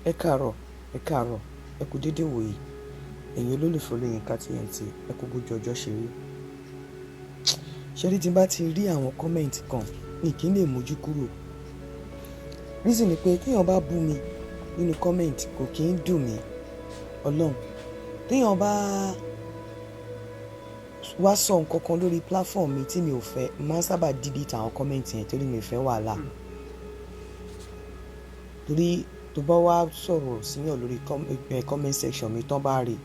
Ẹ káàárọ̀, ẹ kú dédé wòyí. Ẹ̀yin olólùfẹ́ Olóyinka TNT, ẹ kú bójú ọjọ́ ṣe rí. Ṣé rí tí n bá ti rí àwọn kọ́mẹ̀ǹtì kan, mi kì í lè mójú kúrò. Reason ni pé téèyàn bá bú mi nínú kọ́mẹ̀ǹtì kò kì í dùn mí. Ọlọ́run. Téèyàn bá wá sọ nǹkan kan lórí platform mi tí mi ò fẹ́, máa ń sábà delete àwọn kọ́mẹ̀ǹtì yẹn torí mi ò fẹ́ wàhálà. Torí tó bá wá sọ̀rọ̀ síyàn lórí comment section mi tán bá rí,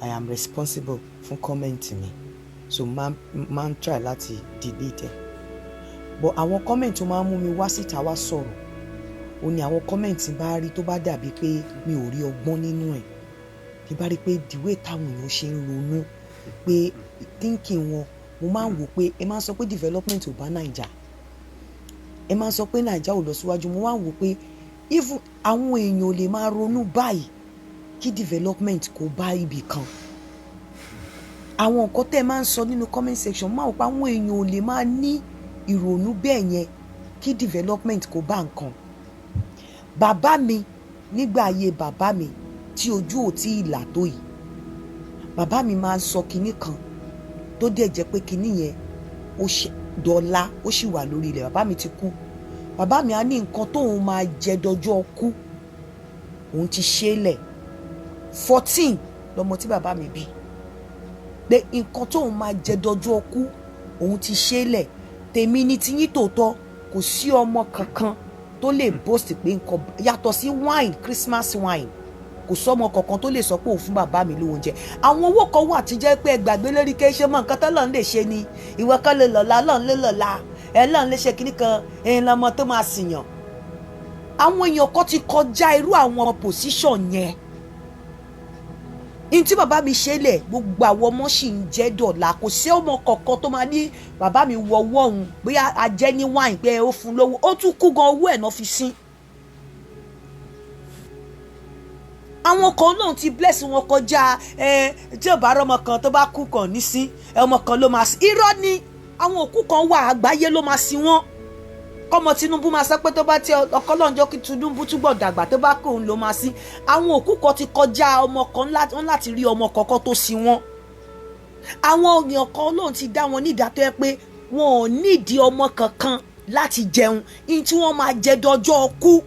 I am responsible fún comment mi, so máa ń try láti delete ẹ̀. But àwọn comment tó máa ń mú mi wá síta wá sọ̀rọ̀, ó ní àwọn comment tí bá rí tó bá dàbí pé mi ò rí ọgbọ́n nínú ẹ̀, tí bá rí pé the way táwọn èèyàn ṣe ń ronú, pé thinking wọn, mo máa ń wò pé ẹ máa ń sọ pé development ò bá Naija, ẹ máa ń sọ pé Naija ò lọ síwájú, mo máa ń wò pé even àwọn èèyàn ò lè máa ronú báyìí kí development kó bá ibì kan. Àwọn nǹkan tẹ́ ẹ máa ń sọ nínú comment section máa wò pé àwọn èèyàn ò lè máa ní ìrònú bẹ́ẹ̀ yẹn kí development kó bá nǹkan. Bàbá mi nígbà ayé bàbá mi tí ojú ò tí ì là tó yìí, bàbá mi máa ń sọ kinní kan tó dẹ̀ jẹ́ pé kinní yẹn ó ṣe dọ́là, ó sì wà lórí ilẹ̀. Bàbá mi ti kú. Bàbá mi á ní nǹkan tóun máa jẹ dọjọ́ kú, òun ti ṣe é lẹ̀. 14 lọmọ tí bàbá mi bí. Pé nǹkan tóun máa jẹ dọjọ́ kú, òun ti ṣe é lẹ̀. Tèmi ni tiyín tòótọ́, kò sí ọmọ kankan tó lè boast pé nǹkan yàtọ̀ sí wine, Christmas wine. Kò sọ́mọ kankan tó lè sọ pé òun fún bàbá mi lówó oúnjẹ. Àwọn owó kan wà tí jẹ́ pé ẹ gbàgbé lórí kí ẹ ṣe mọ nǹkan tọ́lọ́run lè ṣe ni. Ìwọ kan lè lọ́la, Ọlọ́run lè lọ́la. Ọlọ́run lè ṣe kinní kan, ẹ̀yin lọmọ tó máa sìyàn. Àwọn èèyàn kan ti kọjá irú àwọn position yẹn. Ní tí bàbá mi ṣe lẹ̀, gbogbo àwọn ọmọ sì ń jẹ́ dọ̀la. Kò sí ọmọ kankan tó máa ní bàbá mi wọ ọwọ́ òun bóyá a jẹ́ ní wine pé ó fún lówó. Ó tún kú gan, owó ẹ̀ náà fi sín. Àwọn kan náà ti bless wọn kọjá tí ò bá rọmọ kan tó bá kú kàn ní sí ọmọ kan ló máa sí. Irọ́ ni, àwọn òkú kan wà àgbáyé ló máa sí wọn. Kọ́mọ Tinubu máa sọ pé tó bá tí ọkọ lọ́njọ́ kí Tinubu túbọ̀ dàgbà tó bá kó òun ló máa sí. Àwọn òkú kan ti kọjá ọmọ kan láti rí ọmọ kọ̀ọ̀kan tó sí wọn. Àwọn èèyàn kan lóun ti dá wọn ní ìdátọ́ ẹ pé wọn ò nídìí ọmọ kankan láti jẹun. Ní tí wọ́n máa jẹ dọjọ́ kú,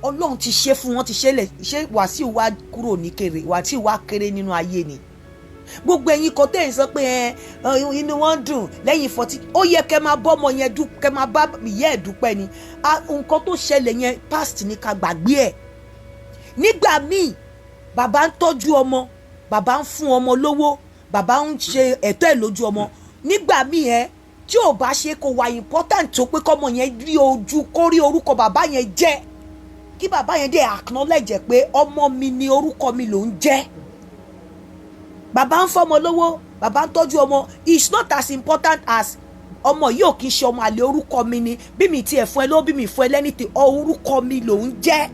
Ọlọ́run ti ṣe fún wọn, ti ṣe lẹ̀. Ṣé Wàsíù wá kúrò ní kéré, Wàsíù wá kéré nínú ayé ni. Gbogbo ẹ̀yin kan tẹ́ ẹ̀ sọ pé inú wọn dùn lẹ́yìn 40, ó yẹ kẹ́ máa bọ́ ọmọ yẹn dúpẹ́, kẹ́ máa bá ìyá ẹ̀ dúpẹ́ ni. Nǹkan tó ṣẹlẹ̀ yẹn past ni ká gbàgbé ẹ̀. Nígbà míì bàbá ń tọ́jú ọmọ, bàbá ń fún ọmọ lówó, bàbá ń ṣe ẹ̀tọ́ ẹ̀ lójú ọmọ. Nígbà míì tí ò bá ṣe kó wà important tó pé kọ́mọ yẹn rí ojú, kó rí orúkọ bàbá yẹn jẹ́, kí bàbá yẹn dé acknowledge pé ọmọ mi ni orúkọ mi ló ń jẹ́. Bàbá ń fọmọ lówó, bàbá ń tọ́jú ọmọ. It's not as important as ọmọ yìí ò kì í ṣe ọmọ àlè, orúkọ mi ni. Bí mi tiẹ̀ fún ẹ lówó, bí mi fún ẹ lẹ́nìtì, orúkọ mi ló ń jẹ́.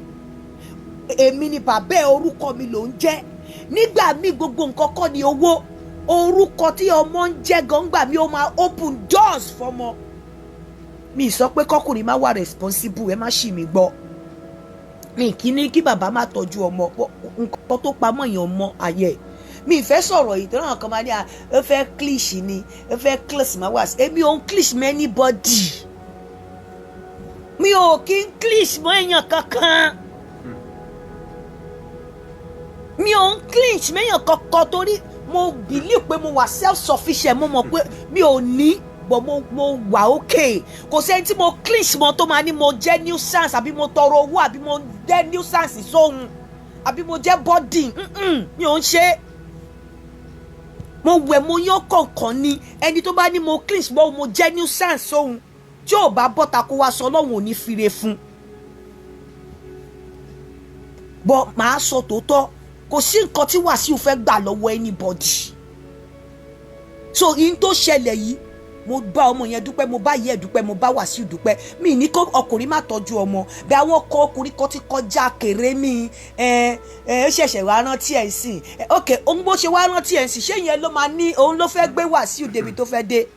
Èmi ni bàbá ẹ, orúkọ mi ló ń jẹ́. Nígbà míì gbogbo nǹkan kọ́ ni owó. Orúkọ tí ọmọ ń jẹ́ gangba mi ó máa open doors fọmọ. Mi sọ pé kọkùnrin má wà responsible, ẹ má ṣì mí gbọ́. Mi kì í ní kí bàbá má tọ́jú ọmọ, nǹkan tó pamọ́ èèyàn mọ ayé. Mi fẹ́ sọ̀rọ̀ yìí tó náà kan máa ní ó fẹ́ clish ni, ó fẹ́ clish máa wà sí. Èmi ò ń clish mọ́ anybody. Mi ò kí ń clish mọ́ èèyàn kankan. Mi ò ń clish mọ́ èèyàn kankan torí mo believe pé mo wà self-sufficient. Mo mọ̀ pé mi ò ní, but mo wà okay. Kò sẹ́ni tí mo clish mọ́ tó máa ní mo jẹ́ nuisance àbí mo tọrọ owó àbí mo jẹ́ nuisance sóhun àbí mo jẹ́ body. Mi ò ń ṣe. Mo wẹ̀ mo yán kọ̀ọ̀kan ni. Ẹni tó bá ní mo clish mọ́ mo jẹ́ nuisance sóhun, tí ò bá bọ́ta kó wá sọ Ọlọ́run ò ní fire fún. But màá sọ tòótọ́, kò sí nǹkan tí Wàsíù fẹ́ gbà lọ́wọ́ anybody. So in tó ṣẹlẹ̀ yìí, mo bá ọmọ yẹn dúpẹ́, mo bá ìyá ẹ̀ dúpẹ́, mo bá Wàsíù dúpẹ́. Mi ní kó ọkùnrin má tọ́jú ọmọ. Bí àwọn ọkùnrin kan ti kọjá kéré mi, ó ṣẹ̀ṣẹ̀ wá rántí ẹ̀ sìn. Okay, òun bó ṣe wá rántí ẹ̀ sìn, ṣé yẹn ló máa ní òun ló fẹ́ gbé Wàsíù débi tó fẹ́ dé?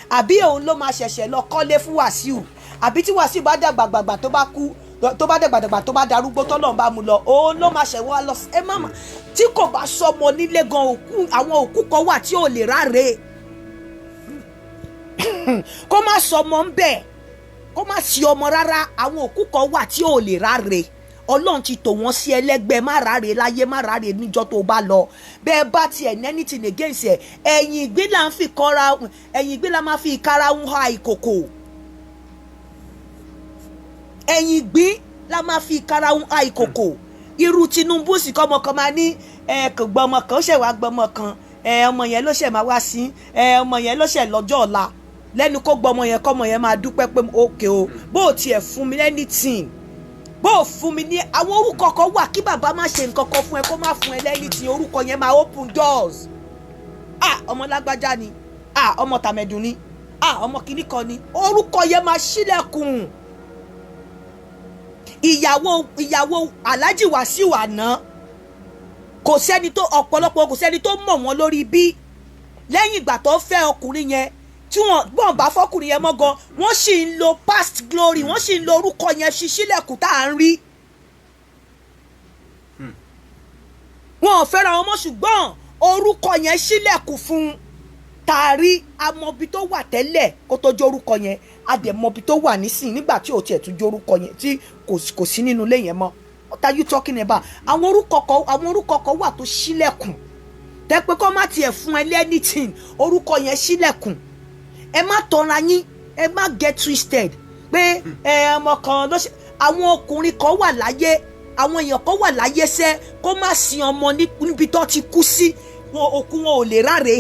Àbí òun ló máa ṣẹ̀ṣẹ̀ lọ kọ́lé fún Wàsíù? Àbí tí Wàsíù bá dàgbà tó bá kú, tó bá dẹ̀gbàdẹ̀gbà tó bá darúgbó tọ́lọ́run bá mu lọ òun ló máa ṣẹ̀wọ́ lọ ẹ má mà tí kò bá sọmọ nílé gan àwọn òkú kan wà tí ò lè ráre kó má sọmọ ń bẹ̀ kó má sí ọmọ rárá àwọn òkú kan wà tí ò lè ráre ọlọ́run ti tò wọ́n sí ẹlẹ́gbẹ́ má ráre láyé má ráre níjọ́ tó bá lọ bẹ́ẹ̀ bá tiẹ̀ anything against ẹ̀ ẹ̀yìn ìgbín là ń fi kọ́ra ẹ̀yìn ìgbín là máa fi ìkara ń ha ìkòkò ẹ̀yìn ìgbín la máa fi ìkara ń ha ìkòkò irú Tinubu sì kọ́ ọmọ kan máa ní kò gbọ́ ọmọ kan ó ṣẹ̀ wá gbọ́ ọmọ kan ọmọ yẹn ló ṣẹ̀ máa wá sí ọmọ yẹn ló ṣẹ̀ lọ́jọ́ ọ̀la lẹ́nu kó gbọ́ ọmọ yẹn kọ́ ọmọ yẹn máa dúpẹ́ pé òkè o bó o tiẹ̀ fún mi anything bó o fún mi ní àwọn orúkọ kan wà kí bàbá má ṣe nǹkan kan fún ẹ kó má fún ẹ anything orúkọ yẹn máa open doors ọmọ lágbájá ni ọmọ tàmẹ̀dùn ni ọmọ kìíní kan ni orúkọ yẹn máa ṣílẹ̀kùn ìyàwó Alhaji Wasiu àná kò sẹ́ni tó ọ̀pọ̀lọpọ̀ kò sẹ́ni tó mọ̀ wọ́n lórí bí lẹ́yìn ìgbà tó fẹ́ ọkùnrin yẹn tí wọ́n bá fọkùnrin yẹn mọ́ gan wọ́n sì ń lo past glory wọ́n sì ń lo orúkọ yẹn fi sílẹ̀kùn tá à ń rí wọn ò fẹ́ra wọn mọ́ ṣùgbọ́n orúkọ yẹn sílẹ̀kùn fún tààrí amọ̀bi tó wà tẹ́lẹ̀ kó tó jẹ́ orúkọ yẹn adẹ̀mọ̀bi tó wà nísìnyí nígbà tí ò tiẹ̀ tún jẹ́ orúkọ yẹn tí kò sí nínú ilé yẹn mọ́ what are you talking about àwọn orúkọ kan wà tó sílẹ̀kùn tẹ́ pé kó má tiẹ̀ fún ẹ lẹ́nìtìn orúkọ yẹn sílẹ̀kùn ẹ má tọ́ra yín ẹ má get twisted pé ọmọ kan ló ṣe àwọn ọkùnrin kan wà láyé àwọn èèyàn kan wà láyé sẹ́ kó má sin ọmọ níbi tó ti kú sí òkú wọn ò lè ráre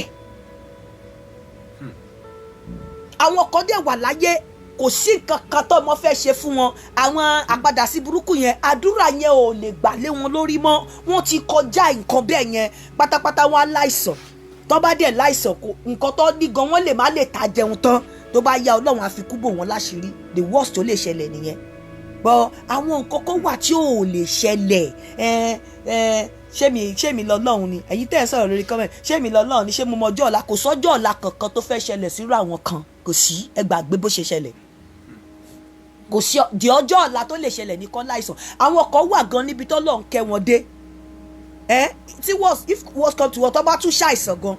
àwọn kan dẹ̀ wà láyé kò sí nǹkan kan tó ọmọ fẹ́ ṣe fún wọn àwọn àpadà sí burúkú yẹn àdúrà yẹn ò lè gbà lé wọn lórí mọ́ wọ́n ti kọjá nǹkan bẹ́ẹ̀ yẹn pátápátá wọn aláìsàn tó bá dẹ̀ láìsàn kò nǹkan tó ní gan wọ́n lè má lè ta jẹun tán tó bá yá ọlọ́run àfikún bò wọ́n láṣìírí the worst tó lè ṣẹlẹ̀ nìyẹn bọ́ àwọn nǹkan kan wà tí ò lè ṣẹlẹ̀ ṣé mi lọ́lọ́run ni ẹ̀yin tẹ́ ẹ̀ sọ̀rọ̀ lórí comment ṣé mi lọ́lọ́run ni ṣé mo mọ ọjọ́ ọ̀la kò sọ́jọ́ ọ̀la kankan tó fẹ́ ṣẹlẹ̀ sírú àwọn kan kò sí ẹ gbàgbé bó ṣe ṣẹlẹ̀ kò sí di ọjọ́ ọ̀la tó lè ṣẹlẹ̀ ní kan láìsàn àwọn kan wà gan níbi tó lọ́n kẹ́ wọn dé tí if worse come to worse tó bá tún ṣàìsàn gan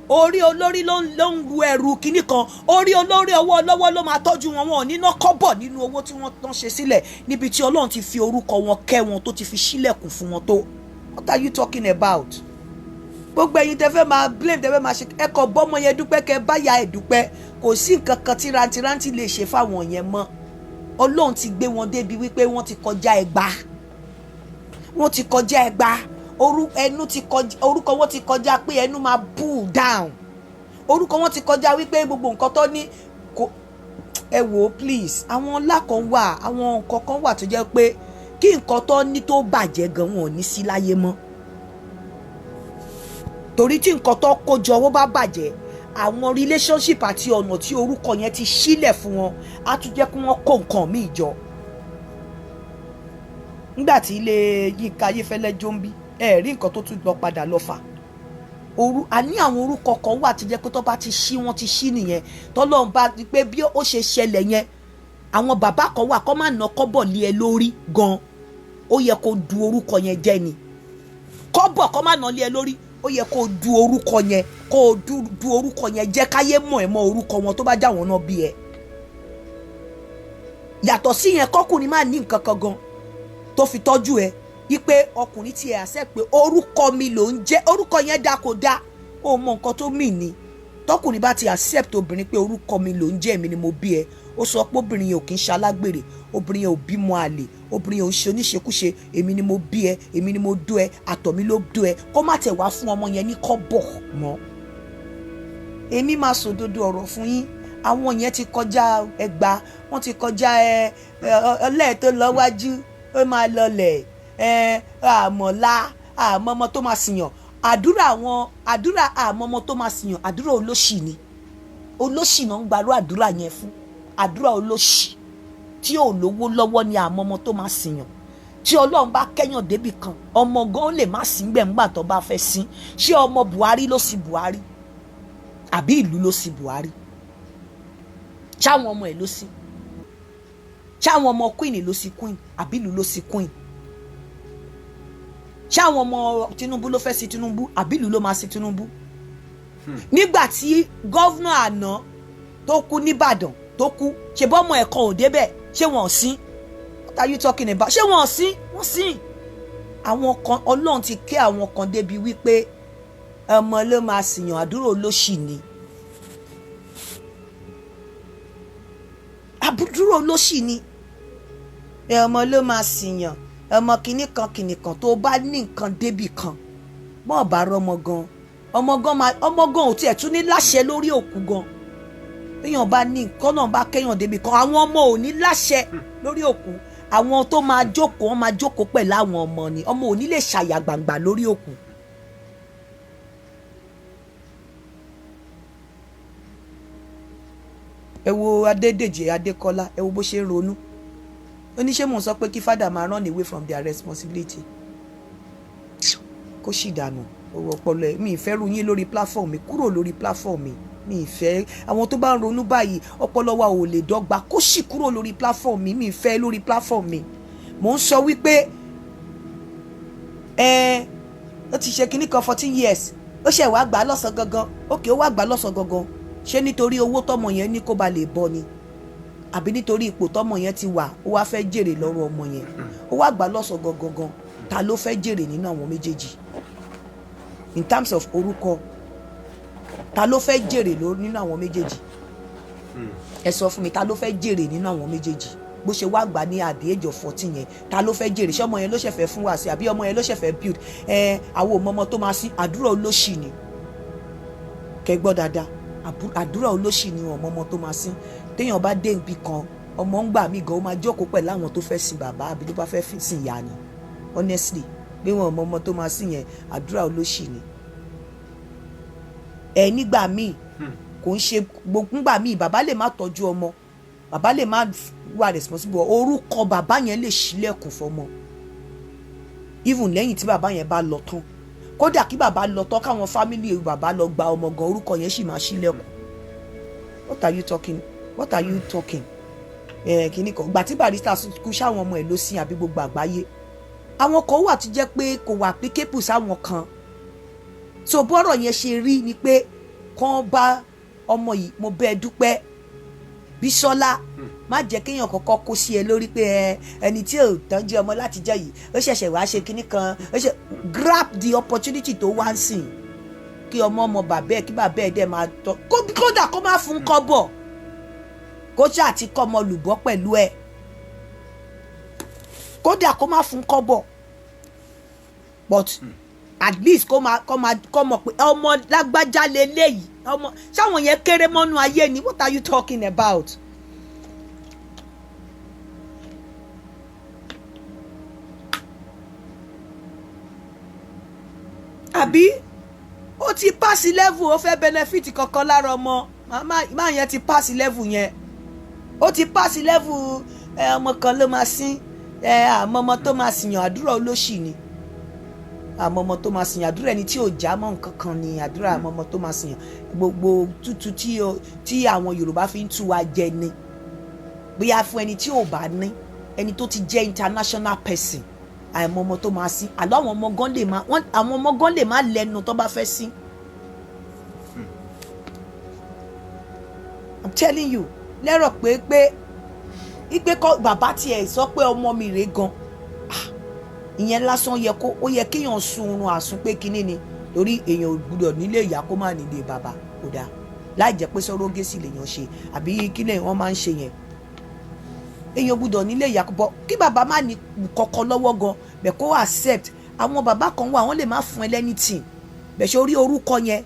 orí olórí ló ń ru ẹrù kínní kan orí olórí ọwọ́ ọlọ́wọ́ ló máa tọ́jú wọn wọn ò ní ná kọ́bọ̀ nínú owó tí wọ́n tán ṣe sílẹ̀ níbi tí Ọlọ́run ti fi orúkọ wọn kẹ́ wọn tó ti fi sílẹ̀kùn fún wọn tó what are you talking about gbogbo ẹ̀yin tẹ́ fẹ́ máa blame tẹ́ fẹ́ máa ṣe ẹ̀kọ́ bọ́mọ yẹn dúpẹ́ kẹ́ báyà ẹ̀ dúpẹ́ kò sí nǹkan kan tí rantiranti lè ṣe fáwọn yẹn mọ́ Ọlọ́run ti gbé wọn débi wípé wọ́n ti kọjá ẹgbàá orúkọ wọn ti kọjá pé ẹnu máa pull down orúkọ wọn ti kọjá wípé gbogbo nǹkan tó ní kò ẹ wò ó please àwọn ńlá kan wà àwọn nǹkan kan wà tó jẹ́ pé kí nǹkan tó ní tó bàjẹ́ gan wọn ò ní sí láyé mọ́ torí tí nǹkan tó kójọ owó bá bàjẹ́ àwọn relationship àti ọ̀nà tí orúkọ yẹn ti sílẹ̀ fún wọn á tún jẹ́ kí wọ́n kó nǹkan míì jọ nígbà tí ilé Yínká Ayéfẹ́lẹ́ jó ń bí rí nǹkan tó tún lọ padà lọ fà àní àwọn orúkọ kan wà tó jẹ́ pé tó bá ti ṣí wọ́n ti ṣí nìyẹn tọ́lọ́run bá rí pé bí ó ṣe ṣẹlẹ̀ yẹn àwọn bàbá kan wà kó má ná kọ́bọ̀ lé ẹ lórí gan ó yẹ kó du orúkọ yẹn jẹ́ ni kọ́bọ̀ kó má ná lé ẹ lórí ó yẹ kó du orúkọ yẹn kó du orúkọ yẹn jẹ́ káyé mọ̀ ẹ́ mọ́ orúkọ wọn tó bá já wọn náà bí ẹ yàtọ̀ sí yẹn kọ́kùnrin má ní nǹkan kan gan tó fi tọ́jú ẹ wípé ọkùnrin ti ẹ̀ àṣẹ pé orúkọ mi ló ń jẹ́ orúkọ yẹn dá kó dá ó mọ nǹkan tó mì ní tọkùnrin bá ti accept obìnrin pé orúkọ mi ló ń jẹ́ èmi ni mo bí ẹ ó sọ pé obìnrin yẹn ò kí ń ṣalágbèrè obìnrin yẹn ò bímọ àlè obìnrin yẹn ò ń ṣe oníṣekúṣe èmi ni mo bí ẹ èmi ni mo dó ẹ àtọ̀ mi ló dó ẹ kó má tẹ̀ wá fún ọmọ yẹn ní kọ́bọ̀ mọ́ èmi máa sòdodo ọ̀rọ̀ fún yín àwọn yẹn ti kọjá ẹgbàá wọ́n ti kọjá ọlẹ́ẹ̀ tó lọ wájú ó máa lọlẹ̀ àmọ̀lá àmọ́mọ́ tó máa sìyàn àdúrà àmọ́mọ́ tó máa sìyàn àdúrà olóṣì ni olóṣì náà ń gbarú àdúrà yẹn fún àdúrà olóṣì tí ò lówó lọ́wọ́ ni àmọ́mọ́ tó máa sìyàn tí Ọlọ́run bá kẹ́yàn débì kan ọmọ gan lè má sí gbẹ̀ ńgbà tó bá fẹ́ sí ṣé ọmọ Buhari ló sí Buhari àbí ìlú ló sí Buhari ṣáwọn ọmọ ẹ̀ ló sí ṣáwọn ọmọ queen ló sí queen àbí ìlú ló sí queen? ṣáwọn ọmọ Tinubu ló fẹ́ sí Tinubu àbí ìlú ló máa sí Tinubu? nígbà tí gọ́vnà àná tó kú nìbàdàn tó kú ṣe bọ́mọ ẹ̀kọ́ ò débẹ̀ ṣé wọ́n sí? What are you talking about? ṣé wọ́n sí? wọ́n sí. àwọn kan Ọlọ́run ti ké àwọn kan débi wípé ọmọ ló máa sìyàn àdúrà olóṣì ni. àbúdúró olóṣì ni. ọmọ ló máa sìyàn ọmọ kìnnì kan tó bá ní nǹkan débì kan bọ́ọ̀ bá rọmọ gan ọmọ gan ò tiẹ̀ tún ní láṣẹ lórí òkú gan. téèyàn bá ní nǹkan náà bá kéèyàn débì kan àwọn ọmọ ò ní láṣẹ lórí òkú. àwọn tó máa jókòó wọ́n máa jókòó pẹ̀lú àwọn ọmọ ni. ọmọ ò ní lè ṣàyà gbàǹgbà lórí òkú. ẹ wo Adédèjì Adékọ́lá ẹ wo bó ṣe ń ronú. ó ní ṣé mò ń sọ pé kí fádà máa run away from their responsibility. kó sì dànù owó ọpọlọ ẹ mi ìfẹ́ ru yín lórí platform mi kúrò lórí platform mi ìfẹ́ àwọn tó bá ń ronú báyìí ọpọlọ wa ò lè dọ́gba kó sì kúrò lórí platform mi ìfẹ́ lórí platform mi. mò ń sọ wípé ó ti ṣe kinní kan 14 years ó ṣe wàá gbà á lọ́sàn gangan ókè ó wàá gbà á lọ́sàn gangan ṣé nítorí owó tọmọ yẹn ní kó ba lè bọ ni àbí nítorí ipò tọmọ yẹn ti wà ó wá fẹ́ jèrè lọ́rọ̀ ọmọ yẹn ó wàá gbà á lọ́sàn gangan ta ló fẹ́ jèrè nínú àwọn méjèèjì in terms of orúkọ ta ló fẹ́ jèrè nínú àwọn méjèèjì ẹ sọ fún mi ta ló fẹ́ jèrè nínú àwọn méjèèjì bó ṣe wá gbà ní at the age of 14 yẹn ta ló fẹ́ jèrè ṣé ọmọ yẹn ló ṣẹ̀fẹ̀ fún wa sí àbí ọmọ yẹn ló ṣẹ̀fẹ̀ build àwọn ọmọ tó máa sí àdúrà olóṣì ni kẹ́ gbọ́ dáadáa àdúrà olóṣì ni ọmọ tó máa sí téèyàn bá dé ibi kan ọmọ ń gbà mí gan ó máa jókòó pẹ̀lú àwọn tó fẹ́ sin bàbá àbí tó bá fẹ́ sin ìyá ni honestly bí wọn ọmọ tó máa sí yẹn àdúrà olóṣì ni nígbà míì kò ń ṣe gbogbo nígbà míì bàbá lè má tọ́jú ọmọ bàbá lè má wà responsible orúkọ bàbá yẹn lè ṣílẹ̀kùn fọmọ even lẹ́yìn tí bàbá yẹn bá lọ tán kódà kí bàbá lọ tán káwọn family bàbá lọ gba ọmọ gan orúkọ yẹn sì máa ṣílẹ̀kùn. What are you talking? Kìíní kan gbà tí Barrister kú sáwọn ọmọ ẹ̀ ló sin àbí gbogbo àgbáyé àwọn kan wà tó jẹ́ pé kò wà applicable sáwọn kan so bọ́rọ̀ yẹn ṣe rí ni pé kàn bá ọmọ yìí mo bẹ́ẹ̀ dúpẹ́ Bísọ́lá má jẹ́ kéèyàn kọ́kọ́ kó sí ẹ lórí pé ẹni tí ò tọ́jú ọmọ láti jẹ́ yìí ó ṣẹ̀ṣẹ̀ wá ṣe kinní kan ó ṣe grab the opportunity tó wá ń sìn kí ọmọ bàbá ẹ kí bàbá ẹ dẹ̀ máa tọ́ kódà kó má fún kọ́bọ̀ kó ṣáà ti kọ́ ọmọ lùbọ́ pẹ̀lú ẹ kódà kó má fún kọ́bọ̀ but at least kó mọ̀ pé ọmọ lágbájá lélẹ́yìí ọmọ ṣáwọn yẹn kéré mọ́nú ayé ni what are you talking about? àbí ó ti pass level ó fẹ́ benefit kankan lára ọmọ máa yẹn ti pass level yẹn ó ti pass level ọmọ kan ló máa sín àmọ́ ọmọ tó máa sìyàn àdúrà olóṣì ni àmọ́ ọmọ tó máa sìyàn àdúrà ẹni tí ò já mọ́ nǹkan kan ni àdúrà àmọ́ ọmọ tó máa sìyàn gbogbo tútù tí àwọn Yorùbá fi ń tú wa jẹ ni bóyá fún ẹni tí ò bá ní ẹni tó ti jẹ́ international person àmọ́ ọmọ tó máa sí àlọ́ àwọn ọmọ gan lè má lẹ́nu tó bá fẹ́ sí. I'm telling you lérò pé ipe kọ bàbá tiẹ̀ sọ pé ọmọ mi rèé gan ìyẹn lásán ó yẹ kéèyàn sun oorun àsùn pé kínní ni torí èèyàn ò gbúdọ̀ nílé ìyá kó má nílé bàbá kò dáa láì jẹ́ pé sọ́rọ́gẹ́sì lèèyàn ṣe àbí kí lè wọ́n máa ń ṣe yẹn èèyàn gbúdọ̀ nílé ìyá bọ́ kí bàbá má ní kọ́kọ́ lọ́wọ́ gan bẹ̀ kó accept àwọn bàbá kan wà wọ́n lè má fún ẹ lẹ́nìtìn bẹ̀ ṣe orí orúkọ yẹn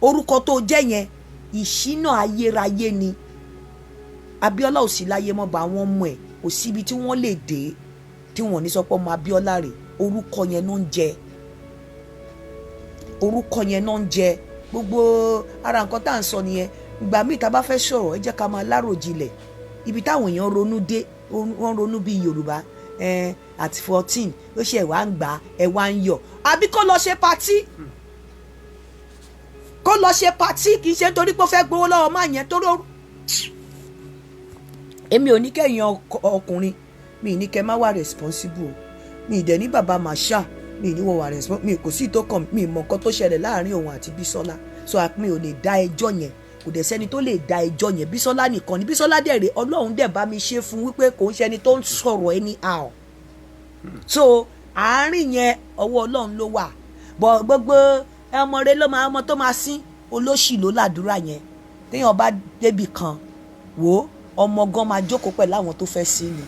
orúkọ tó jẹ́ yẹn ìṣínà ayérayé ni Abíọ́lá ò sí láyé mọ́ bá àwọn ọmọ ẹ̀ kò síbi tí wọ́n lè dé tí wọ́n ní sọ pé ọmọ Abíọ́lá rẹ̀ orúkọ yẹn náà ń jẹ orúkọ yẹn náà ń jẹ gbogbo ara nǹkan tá à ń sọ nìyẹn ìgbà míì tá a bá fẹ́ sọ̀rọ̀ ẹ jẹ́ ká máa láròjinlẹ̀ ibi táwọn èèyàn ronú dé wọ́n ronú bíi Yorùbá àti 14 ó ṣe ẹ̀wà ń gbà ẹ̀wà ń yọ̀ àbí kó lọ ṣe patí kì í ṣe torí pé ó fẹ́ gbowó lọ́wọ́ máa yẹn torí èmi ò ní kẹ́yìn ọkùnrin mi ní kẹ́ má wà responsible mi ìdẹ̀ ní bàbá Masha mi ní wọ́n wà responsible mi kò sí tó kàn mi mọ̀ nǹkan tó ṣẹlẹ̀ láàrin òun àti Bísọ́lá so mi ò lè dá ẹjọ́ yẹn kò dẹ̀ sẹ́ni tó lè dá ẹjọ́ yẹn Bísọ́lá nìkan ni Bísọ́lá dẹ̀ rè Ọlọ́run dẹ̀ bá mi ṣe fún wípé kò ń ṣẹni tó ń sọ̀rọ̀ anyhow so àárín yẹn ọwọ́ Ọlọ́run ló wà bọ̀ gbogbo ọmọ rẹ ló máa ọmọ tó máa sín olóṣì ló ládùúrà yẹn téèyàn bá débì kan wò ọmọ gan máa jókòó pẹ̀lú àwọn tó fẹ́ sí ni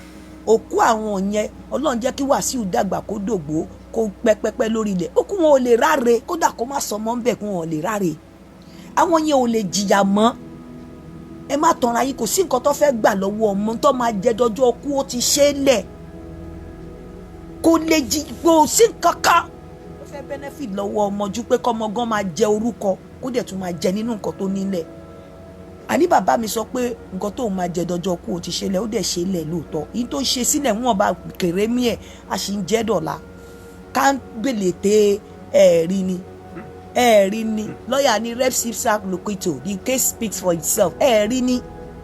òkú àwọn yẹn Ọlọ́run jẹ́ kí Wàsíù dàgbà kó dògbó kó pẹ́pẹ́pẹ́ lórí ilẹ̀ òkú wọn ò lè ráre kódà kó má sọ mọ́ ń bẹ̀ kó wọn ò lè ráre àwọn yẹn ò lè jìyà mọ́ ẹ má tanra yín kò sí nǹkan tó fẹ́ gbà lọ́wọ́ ọmọ tó máa jẹ dọjọ́ ọkú ó ti ṣe é lẹ̀ kò lè kò sí nǹkan kan ó fẹ́ benefit lọ́wọ́ ọmọ ju pé kọ́mọ gan máa jẹ orúkọ kó dẹ̀ tún máa jẹ nínú nǹkan tó nílẹ̀ àní bàbá mi sọ pé nǹkan tóun máa jẹ dọjọ́ ọkú ó ti ṣe lẹ̀ ó dẹ̀ ṣe lẹ̀ lóòótọ́ yìí tó ṣe sílẹ̀ wọn bá kéré mí ẹ̀ a sì ń jẹ́ dọ̀la ká gbèlè tẹ ẹ̀rí ni lọ́ọ̀yà ní rep sipsac loquito the case speaks for itself ẹ̀rí ni.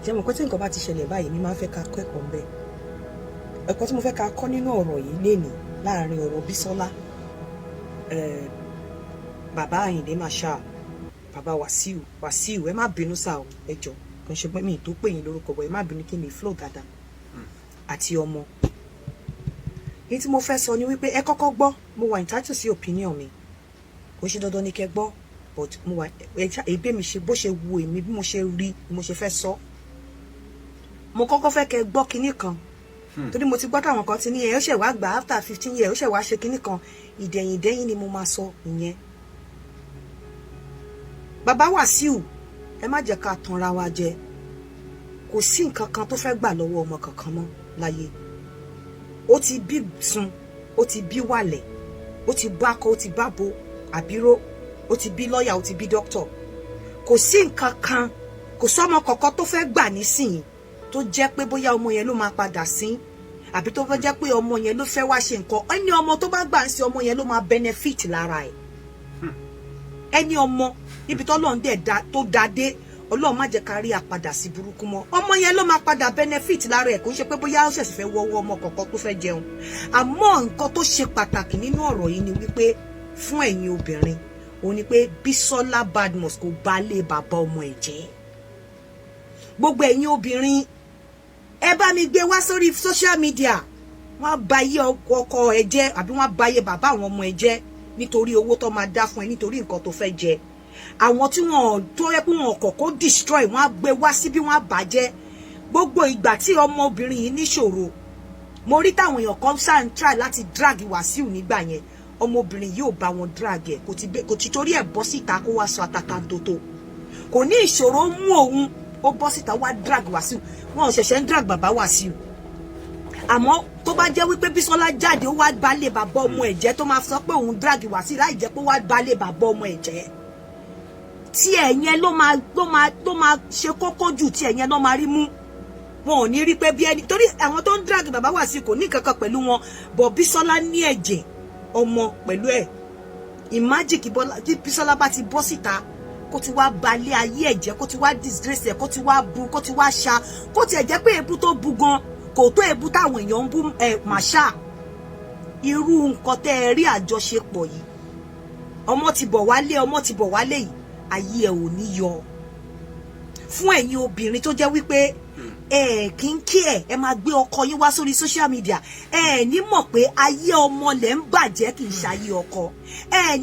ṣé mo pé tí nǹkan bá ti ṣẹlẹ̀ báyìí mi máa ń fẹ́ ká kọ́ ẹ̀kọ́ ń bẹ̀ ẹ̀kọ́ tí mo fẹ́ ká kọ́ nínú ọ̀rọ̀ yìí lénìí láàrin ọ̀rọ̀ Bísọ́lá bàbá Àyìndé Marshal bàbá Wàsíù ẹ má bínú sáà o ẹ jọ̀ọ́ kò ń ṣe pé mi tó pè yín lórúkọ bọ̀ ẹ má bínú kí mi flow dáadáa àti ọmọ èyí tí mo fẹ́ sọ ni wípé ẹ kọ́kọ́ gbọ́ mo wà entitled sí opinion mi kò ṣe dandan ní kẹ́ gbọ́ but mo wà ẹgbẹ́ mi ṣe bó ṣe wu èmi bí mo ṣe rí mo ṣe fẹ́ sọ mo kọ́kọ́ fẹ́ kẹ́ gbọ́ kinní kan torí mo ti gbọ́ táwọn kan ti ní ẹ ó ṣẹ̀ wá gbà after 15 years ó ṣẹ̀ wá ṣe kinní kan ìdẹ̀yìn ni mo máa sọ ìyẹn bàbá Wàsíù ẹ má jẹ́ ká tanra wa jẹ kò sí nǹkan kan tó fẹ́ gbà lọ́wọ́ ọmọ kankan mọ́ láyé ó ti bí sun ó ti bí wàlẹ̀ ó ti bá akọ ó ti bá bo àbíró ó ti bí lọ́ọ̀yà ó ti bí dókítọ̀ kò sí nǹkan kan kò sọ́mọ kankan tó fẹ́ gbà nísìnyí tó jẹ́ pé bóyá ọmọ yẹn ló máa padà sí àbí tó fẹ́ jẹ́ pé ọmọ yẹn ló fẹ́ wá ṣe nǹkan ẹni ọmọ tó bá gbà ń sí ọmọ yẹn ló máa benefit lára ẹ̀ ẹni ọmọ níbi tó Ọlọ́run dẹ̀ tó dá dé Ọlọ́run má jẹ́ ká rí àpadà sí burúkú mọ́ ọmọ yẹn ló máa padà benefit lára ẹ̀ kò ń ṣe pé bóyá ó ṣẹ̀ṣẹ̀ fẹ́ wọ́wọ́ ọmọ kọ̀ọ̀kan tó fẹ́ jẹun àmọ́ nǹkan tó ṣe pàtàkì nínú ọ̀rọ̀ yìí ni wípé fún ẹ̀yin obìnrin òun ni pé Bísọ́lá Badmus kò bá lé bàbá ọmọ ẹ̀ jẹ́ gbogbo ẹ̀yin obìnrin ẹ bá mi gbé wá sórí social media wọ́n bá yé ọkọ ẹ jẹ́ àbí wọ́n bá yé bàbá àwọn ọmọ ẹ jẹ́ nítorí owó tó máa dá fún ẹ nítorí nǹkan tó fẹ́ jẹ àwọn tí wọn tó yẹ pé wọn kọ́kọ́ destroy wọn á gbé wá síbí wọn á bàjẹ́ gbogbo ìgbà tí ọmọbìnrin yìí níṣòro mo rí táwọn èèyàn kan ṣáà ń try láti drag Wàsíù nígbà yẹn ọmọbìnrin yìí ò bá wọn drag ẹ kò ti torí ẹ bọ́ síta kó wá sọ àtàkàntótó kò ní ìṣòro mú òun ó bọ́ síta wá drag Wàsíù wọn ò ṣẹ̀ṣẹ̀ ń drag bàbá Wàsíù àmọ́ tó bá jẹ́ wípé Bísọ́lá jáde ó wá balẹ̀ bàbá ọmọ ẹ̀ jẹ́ tó máa sọ pé òun drag Wàsíù láì jẹ́ pé ó wá balẹ̀ bàbá ọmọ ẹ̀ jẹ́ tí ẹ̀yẹn ló máa ṣe kókó jù tí ẹ̀yẹn ló máa rí mú wọn ò ní rí pé bí ẹni torí àwọn tó ń drag bàbá Wàsíù kò ní kankan pẹ̀lú wọn bọ̀ Bísọ́lá ní ẹ̀jẹ̀ ọmọ pẹ̀lú ẹ̀ imagine kí Bísọ́lá bá ti bọ́ síta kó ti wá balẹ̀ ayé ẹ̀jẹ̀ kó ti wá disgrace ẹ̀ kó ti wá bu kó ti wá ṣa kó tiẹ̀ jẹ́ pé èébú tó bu gan kò tó èébú táwọn èèyàn ń bú Marshal irú nǹkan tẹ́ ẹ rí àjọṣepọ̀ yìí ọmọ ti bọ̀ wálé yìí ayé ẹ ò ní yọ fún ẹ̀yin obìnrin tó jẹ́ wípé kí n kí ẹ máa gbé ọkọ yín wá sórí social media ní mọ̀ pé ayé ọmọ lẹ̀ ń bàjẹ́ kì í ṣayé ọkọ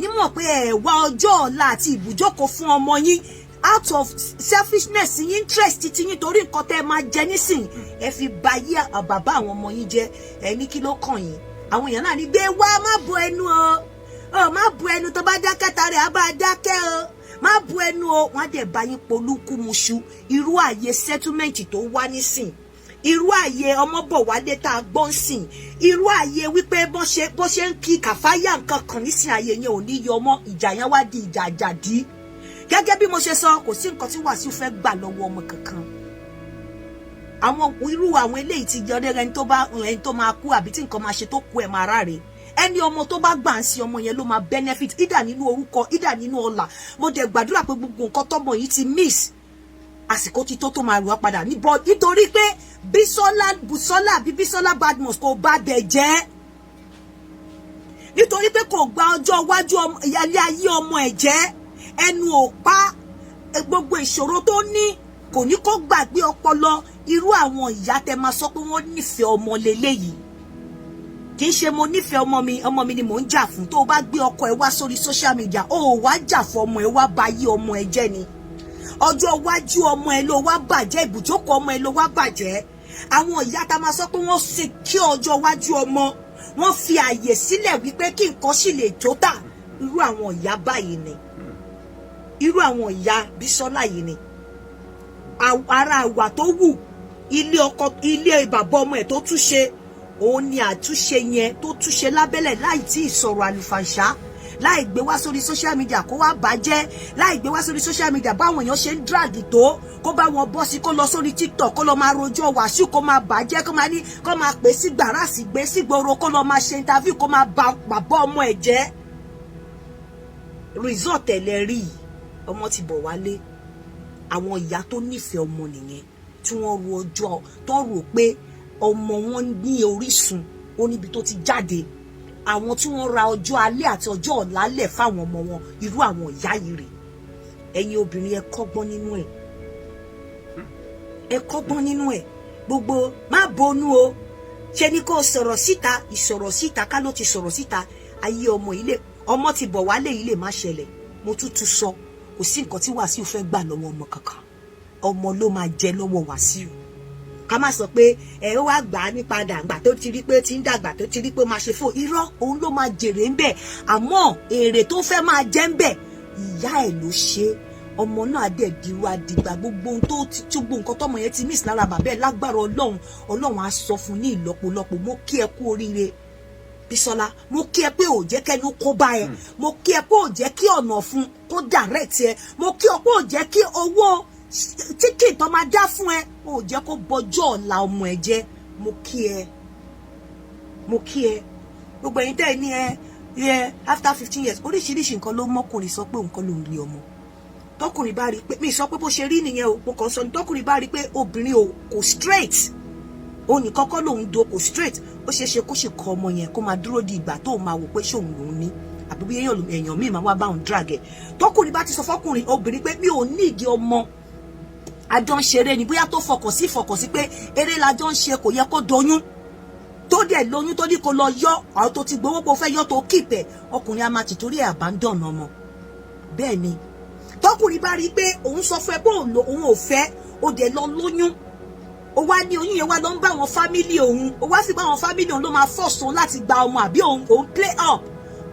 ní mọ̀ pé wá ọjọ́ ọ̀la àti ibùjókòó fún ọmọ yín out of selfishness yín interest ti yín torí nǹkan tẹ́ ẹ máa jẹ nísìn ẹ fi ba ayé bàbá àwọn ọmọ yín jẹ́ ní kí ló kàn yín àwọn èèyàn náà ní gbé wá má bu ẹnu o má bu ẹnu tó bá dákẹ́ tààrẹ á bá dákẹ́ o má bu ẹnu o wọ́n á dẹ̀ bá yín polúkú muṣu irú àyè settlement tó wá nísìn irú àyè ọmọ bọ̀ wálé tá a gbọ́n sìn irú àyè wípé bó ṣe ń kí kàfáyà nǹkan kan nísìn àyè yẹn ò ní yọ ọmọ ìjà yẹn wá di ìjà àjàdí gẹ́gẹ́ bí mo ṣe sọ kò sí nǹkan tí Wàsíù fẹ́ gbà lọ́wọ́ ọmọ kankan àwọn irú àwọn eléyìí ti jọ ẹni tó máa kú àbí tí nǹkan máa ṣe tó kú ẹ̀ máa ráre ẹni ọmọ tó bá gbà ń sí ọmọ yẹn ló máa benefit ìdá nínú orúkọ ìdá nínú ọlà mo dẹ̀ gbàdúrà pé gbogbo nǹkan tọ́mọ yìí ti miss àsìkò ti tó máa rù wá padà nítorí pé Bùsọ́lá àbí Bísọ́lá Badmus kò bá bẹ̀ jẹ́, nítorí pé kò gba ọjọ́ iwájú ilé ayé ọmọ ẹ̀ jẹ́, ẹnu ò pa gbogbo ìṣòro tó ní kò ní kó gbàgbé ọpọlọ irú àwọn ìyá tẹ máa sọ pé wọ́n nífẹ̀ẹ́ ọmọ lélẹ́yìí. Kì í ṣe mo nífẹ̀ẹ́ ọmọ mi ni mò ń jà fún. Tó o bá gbé ọkọ ẹ wá sórí social media ó wá jà fún ọmọ ẹ, wá bà yí ọmọ ẹ jẹ́ ni. Ọjọ́ iwájú ọmọ ẹ ló wá bàjẹ́, ibùjókòó ọmọ ẹ ló wá bàjẹ́. Àwọn ìyá tá máa sọ pé wọ́n ṣe kí ọjọ́ iwájú ọmọ, wọ́n fi àyè sílẹ̀ wípé kí nǹkan sì lè tó tà. Irú àwọn ìyá báyìí ni, irú àwọn ìyá Bísọ́lá yìí ni. Ara àwà tó wù ilé bàbá ọmọ ẹ̀ tó túnṣe, òun ni àtúnṣe yẹn tó túnṣe lábẹ́lẹ̀ láì tí ì sọ̀rọ̀ àlùfàǹṣá, láì gbé wá sórí social media kó wá bàjẹ́, láì gbé wá sórí social media báwọn èèyàn ṣe ń drag tó, kó bá wọn bọ́ sí, kó lọ sórí TikTok kó lọ máa rojọ́ Wàsíù, kó máa bàjẹ́, kó máa pè sí gbàràsì gbé sígboro, kó lọ máa ṣe interview, kó máa ba bàbá ọmọ ẹ̀ jẹ́. Result ẹ̀lẹ́ rí ọmọ ti bọ̀ wálé. Àwọn ìyá tó nífẹ̀ẹ́ ọmọ nìyẹn, tí wọ́n ro ọjọ́ tó rò pé ọmọ wọn ní orísun, ó níbi tó ti jáde. Àwọn tí wọ́n ra ọjọ́ alẹ́ àti ọjọ́ ọ̀la lẹ̀ fáwọn ọmọ wọn, irú àwọn ìyá yìí rè. Ẹ̀yin obìnrin ẹ kọ́gbọ́n nínú ẹ̀, ẹ kọ́gbọ́n nínú ẹ̀. Gbogbo má bonú o, ṣe ni kó sọ̀rọ̀ síta, ìsọ̀rọ̀ síta ká ló ti sọ̀rọ̀ síta. Ayé ọmọ ti bọ̀ wálé yìí lè má ṣẹlẹ̀. Mo tútù sọ, kò sí nǹkan tí Wàsíù fẹ́ gbà lọ́wọ́ ọmọ kankan, ọmọ ló máa jẹ lọ́wọ́ Wàsíù. Ká má sọ pé ẹ wá gbà á ní padà gbà tó ti rí pé ti ń dàgbà, tó ti rí pé máa ṣe fún irọ́, òun ló máa jèrè ń bẹ̀. Àmọ́ èrè tó fẹ́ máa jẹ́ ń bẹ̀, ìyá ẹ̀ ló ṣe. Ọmọ náà dẹ̀ dirú àdìgbà, gbogbo ohun tó nǹkan tọ́mọ yẹn ti miss lára bàbá ẹ̀, lágbára Ọlọ́run á sọ fún ní ìlọ́pọ̀lọpọ̀. Mo kí ẹ kú oríire Bísọ́lá, mo kí ẹ pé ò jẹ́ kẹ́nu kó bá ẹ, mo kí ẹ pé ò jẹ́ kí ọ̀nà fún kó direct ẹ, mo kí ọ pé ò jẹ́ kí owó tíkì tó máa dá fún ẹ ò jẹ́ kó bọjọ́ ọ̀la ọmọ ẹ jẹ́. Mo kí ẹ, mo kí ẹ. Gbogbo ẹ̀yin tẹ́ ẹ ní ẹ after 15 years oríṣiríṣi nǹkan ló mọ́kùnrin sọ pé nǹkan ló ń rí ọmọ. Tọkùnrin bá rí pé, mi sọ pé bó ṣe rí nìyẹn o, mo kàn sọ ní tọkùnrin bá rí pé obìnrin kò straight, òun nìkan kọ́ lòun do kò straight, ó ṣeé ṣe kó sì kọ ọmọ yẹn kó máa dúró di ìgbà tó máa wò pé ṣóun lòun ní, àbí bí èèyàn míì máa wá bá òun drag ẹ̀. Tọkùnrin bá ti sọ fọkùnrin obìnrin pé mi ò ní ìdí ọmọ, àjọ ń ṣeré ni, bóyá tó fọkàn sí pé eré lájọ ń ṣe, kò yẹ kó doyún, tó dẹ̀ lóyún tó ní kó lọ yọ, àwọn tó ti gbowó pé ó fẹ́ yọ tó kíìpẹ̀, ọkùnrin á máa ti torí ẹ̀ abandon ọmọ. Bẹ́ẹ̀ ni tọkùnrin bá rí pé òun sọ fún ẹ pé òun ò fẹ́, ó dẹ̀ lọ lóyún, ó wá ní oyún yẹn wá lọ ń bá àwọn fámílì òun, ó wá sì bá àwọn fámílì òun ló máa force òun láti gba ọmọ, àbí òun play up,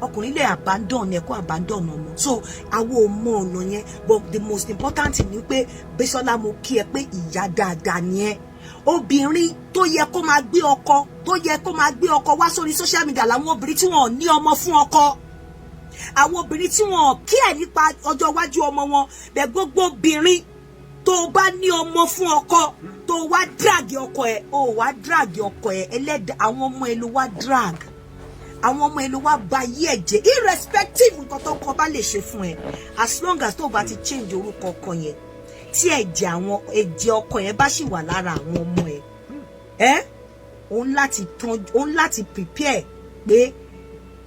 ọkùnrin lè abandon ẹ kó abandon ọmọ. So àwọn ò mọ ọ̀nà yẹn, but the most important ni pé Bísọ́lá, mo kí ẹ pé ìyá dáadáa ni ẹ. Obìnrin tó yẹ kó máa gbé ọkọ wá sórí social media làwọn obìnrin tí wọn ò ní ọmọ fún ọkọ, àwọn obìnrin tí wọn ò kí ẹ nípa ọjọ́ iwájú ọmọ wọn. Bẹ́ẹ̀ gbogbo obìnrin tó bá ní ọmọ fún ọkọ, tó wá drag ọkọ ẹ, ẹlẹ́dàá àwọn ọmọ ẹ ló wá drag, àwọn ọmọ ẹ ló wá ba yí ẹ̀jẹ̀, irrespective nǹkan tó kọ bá lè ṣe fún ẹ, as long as tó bá ti change orúkọ ọkọ yẹn, tí ẹ̀jẹ̀ ọkọ yẹn bá sì wà lára àwọn ọmọ ẹ, òun láti prepare pé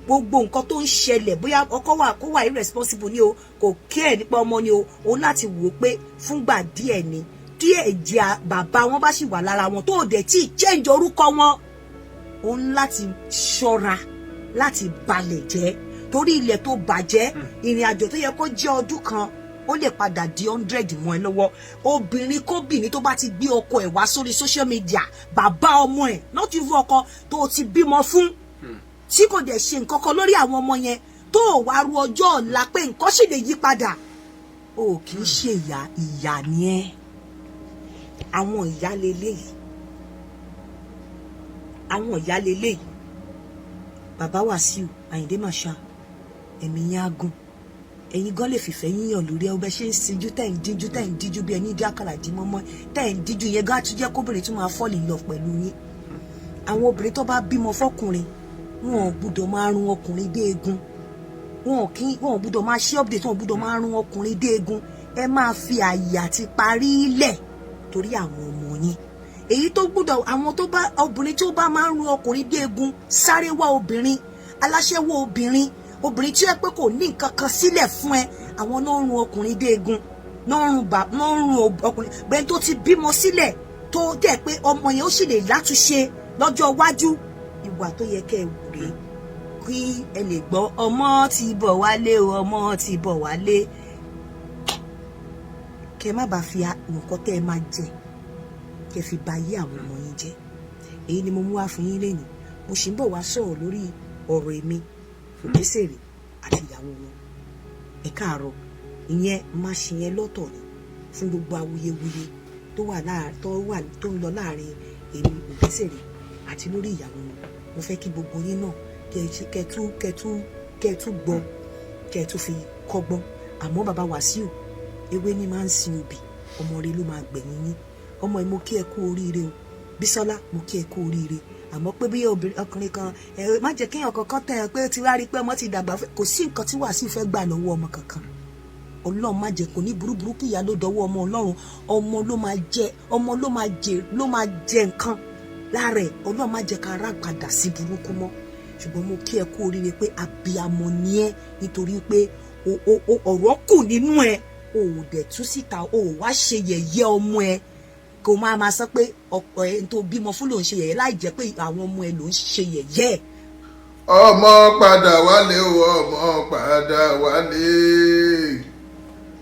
gbogbo nǹkan tó ń ṣẹlẹ̀, bóyá ọkọ kó wà irresponsible ni o, kò care nípa ọmọ ni o, òun láti wò pé fúngbà díẹ̀ ni, tí ẹ̀jẹ̀ bàbá wọn bá sì wà lára wọn, tó dẹ̀ tí change orúkọ wọn, òun láti ṣọ́ra láti balẹ̀ jẹ́, torí ilẹ̀ tó bàjẹ́, ìrìn àjò tó yẹ kó jẹ́ ọdún kan ó lè padà di 100 mọ́ ẹ lọ́wọ́. Obìnrin kóbìnrin tó bá ti gbé ọkọ ẹ̀ wá sórí social media, bàbá ọmọ ẹ̀, not even ọkọ tó ti bímọ fún, tí kò dẹ̀ ṣe nǹkan kan lórí àwọn ọmọ yẹn, tó wá ru ọjọ́ ọ̀la pé nǹkan sì lè yí padà, o kì í ṣe ìyá ni ẹ́. Àwọn ìyá leléyìí, bàbá Wàsíù Àyìndé Marshal, ẹ̀mí yẹn á gùn, ẹ̀yin gan lè fìfẹ́ yíyàn lórí ẹ, ọbẹ̀ ṣe ń sinjú tẹ̀ ń díjú bí ẹni dí àkàrà dí mọ́mọ́, tẹ̀ ń díjú yẹn gá tún jẹ́ kóbìnrin tún máa fall in love pẹ̀lú yín. Àwọn obìnrin tó bá bímọ fọkùnrin, wọn ò gbúdọ̀ máa run ọkùnrin dé egun, wọn ò gbúdọ̀ máa ṣe update, wọn ò gbúdọ̀ máa run ọkùnrin dé egun. ẹ máa fi àyè àti parí lẹ̀ torí àwọn ọmọ yín. Èyí tó gbọ́dọ̀ àwọn tó bá obìnrin tí ó bá máa ń run ọkùnrin bí egun sáré wá obìnrin aláṣẹ́wó obìnrin tí ó yẹ pé kò ní nǹkan kan sílẹ̀ fún ẹ, àwọn náà ń run ọkùnrin dé egun, náà ń run ọkùnrin bẹ́ẹ̀ tó ti bímọ sílẹ̀ tó jẹ́ pé ọmọ yẹn ó sì lè látúnṣe lọ́jọ́ iwájú. Ìwà tó yẹ kẹ́ ẹ wù rèé kí ẹ lè gbọ́ ọmọ ti bọ̀ wálé o, ọmọ ti bọ̀ wálé. Kẹ́ má bàa fi nǹkan tẹ́ ẹ máa jẹ kẹ́ fi bà ayé àwọn ọmọ yín jẹ́. Èyí ni mo mú wá fún yín lẹ́yìn. Mo sì ń bọ̀ wá sọ̀rọ̀ lórí ọ̀rọ̀ èmi Òbésèré àti ìyàwó wọn. Ẹ káàárọ̀, ìyẹn máa ṣe yẹn lọ́tọ̀ ni fún gbogbo awuyewuye tó ń lọ láàrin èmi Òbésèré àti lórí ìyàwó wọn. Mo fẹ́ kí gbogbo yín náà kẹ́ gbọ́ kẹ́ fi kọ́gbọ́n. Àmọ́ bàbá Wàsíù ewé ní máa ń sin obì, ọmọ rẹ ló máa gbẹ̀yìn yín. Ọmọ ẹ mo kí ẹ kú oríire o, Bísọ́lá mo kí ẹ kú oríire. Àmọ́ pé bí ọkùnrin kan má jẹ́ kéèyàn kankan tẹ̀ ẹ́ pé tí wàá rí pé ọmọ ti dàgbà, kò sí nǹkan tí Wàsíù fẹ́ gbà lọ́wọ́ ọmọ kankan. Ọlọ́run má jẹ́ kó ní burúburú kí ìyá ló dọwọ́ ọmọ Ọlọ́run. Ọmọ ló máa jẹ nǹkan lára ẹ̀. Ọlọ́run má jẹ́ ká rà padà sí burúkú mọ́. Ṣùgbọ́n mo kí ẹ kú oríire pé abiyamọ ni ẹ́, nítorí pé ọ̀rọ̀ kù nínú ẹ, o ò dẹ̀ tú síta, o ò wá ṣe yẹ̀yẹ́ ọmọ ẹ kò máa sọ pé ọ̀pọ̀ ẹ̀ tó bímọ fún ló ń ṣe yẹ̀yẹ́ láì jẹ́ pé àwọn ọmọ ẹ ló ń ṣe yẹ̀yẹ́. Ọmọ padà wálé o, ọmọ padà wálé,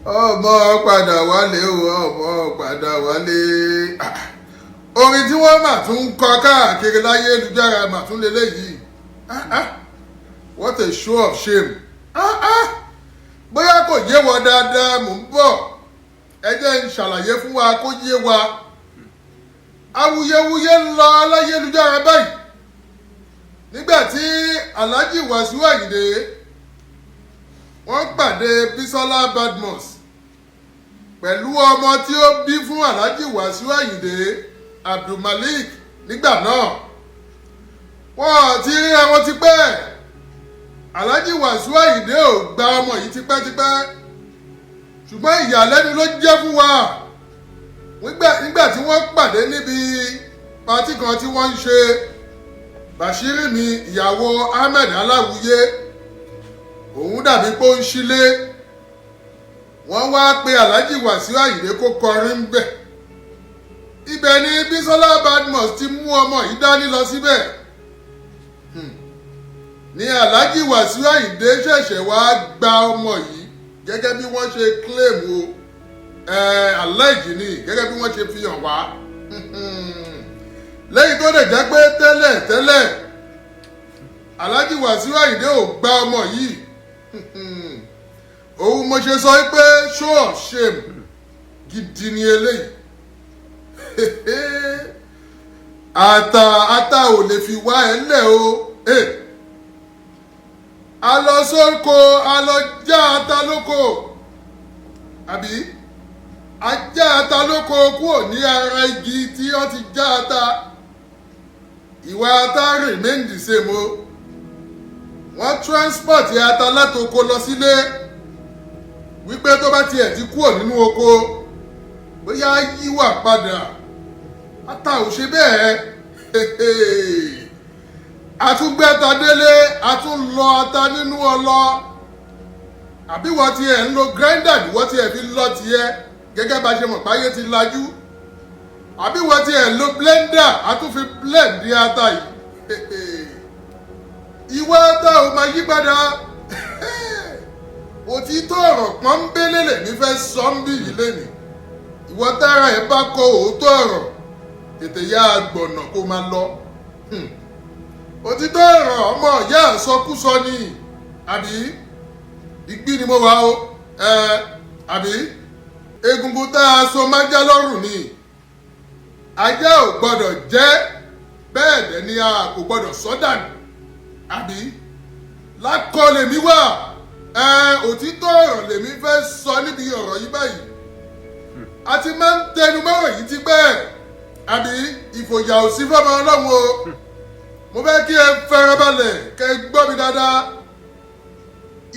ọmọ padà wálé o, ọmọ padà wálé. Orin tí wọ́n mà tún ń kọ káàkiri láyé ayélujára mà tún lélẹ́yìí. What a show of shame. Bóyá kò yé wọ dáadáa, mò ń bọ̀, ẹ jẹ́ n ṣàlàyé fún wa kó yé wa. Awuyewuye ń lọ láyélujára báyìí nígbà tí Alhaji Wasiu Ayinde wọ́n pàdé Bísọ́lá Badmus pẹ̀lú ọmọ tí ó bí fún Alhaji Wasiu Ayinde, Abdulmalik. Nígbà náà wọ́n ti rí àwọn tipẹ́. Alhaji Wasiu Ayinde ò gba ọmọ yìí tipẹ́tipẹ́, ṣùgbọ́n ìyàlẹ́nu ló jẹ́ fún wa nígbà tí wọ́n pàdé níbi pátì kan tí wọ́n ń ṣe. Bàṣírí mi ìyàwó Ahmed Aláwuyé, òun dàbí pé ó ń ṣílé. Wọ́n wá pe Alhaji Wasiu Ayinde kó kọrin ń bẹ̀. Ibẹ̀ ni Bísọ́lá Badmus ti mú ọmọ yìí dání lọ síbẹ̀. Ní Alhaji Wasiu Ayinde ṣẹ̀ṣẹ̀ wá gba ọmọ yìí gẹ́gẹ́ bí wọ́n ṣe claim o, alleged ni gẹ́gẹ́ bí wọ́n ṣe fi hàn wá. Lẹ́yìn tó lè jẹ́ pé tẹ́lẹ̀ Alhaji Wasiu Ayinde ò gba ọmọ yìí. Òun mo ṣe sọ pé show of shame gidi ni eléyìí. Ata ò lè fi wá ẹ lẹ̀ o. A lọ sóko, a lọ já ata lóko, àbí a já ata lóko kúrò ní ara igi tí wọ́n ti já ata. Ìwà ata remain the same o. Wọ́n transport ata látoko lọ sílé wípé tó bá tiẹ̀ ti kúrò nínú oko bóyá yíwà padà. Ata ò ṣe bẹ́ẹ̀. Àtúgbẹ́ta délé, àtúnlọ ata nínú ọlọ. Àbí wọ́n ti ẹ̀ ń lo grinder bí wọ́n ti ẹ̀ fi lọ ti ẹ gẹ́gẹ́ bá ṣe mọ̀ páyé ti lajú. Àbí wọ́n ti ẹ̀ lo blender, àtúnfi blend di ata yìí. Ìwà ata ò máa yí padà. Òtítọ́ ọ̀rọ̀ pọ́nbélé lèmi fẹ́ sọ ń bí yìí lénìí. Ìwọ tára ẹ̀ bá kọ òótọ́ ọ̀rọ̀, tètè yá gbọ̀nà kó máa lọ. Òtítọ́ ọ̀rọ̀ ọmọ ìyá àsọkúsọ ni, àbí ìgbín ni mo wà o, àbí egungun tá a so májá lọ́rùn ni. Ajá ò gbọ́dọ̀ jẹ́, bẹ́ẹ̀ dẹ̀ ni a kò gbọ́dọ̀ sọ́dànù, àbí lákọ lèmi wà. Òtítọ́ ọ̀rọ̀ lèmi fẹ́ sọ níbi ọ̀rọ̀ yìí báyìí. A ti máa ń tẹnu mọ́rọ̀ yìí ti bẹ́ẹ̀, àbí ìfòyà ò sí fọ́mọ Ọlọ́run o. Mo fẹ́ kí ẹ farabalẹ̀ kẹ́ ẹ gbọ́ mi dáadáa.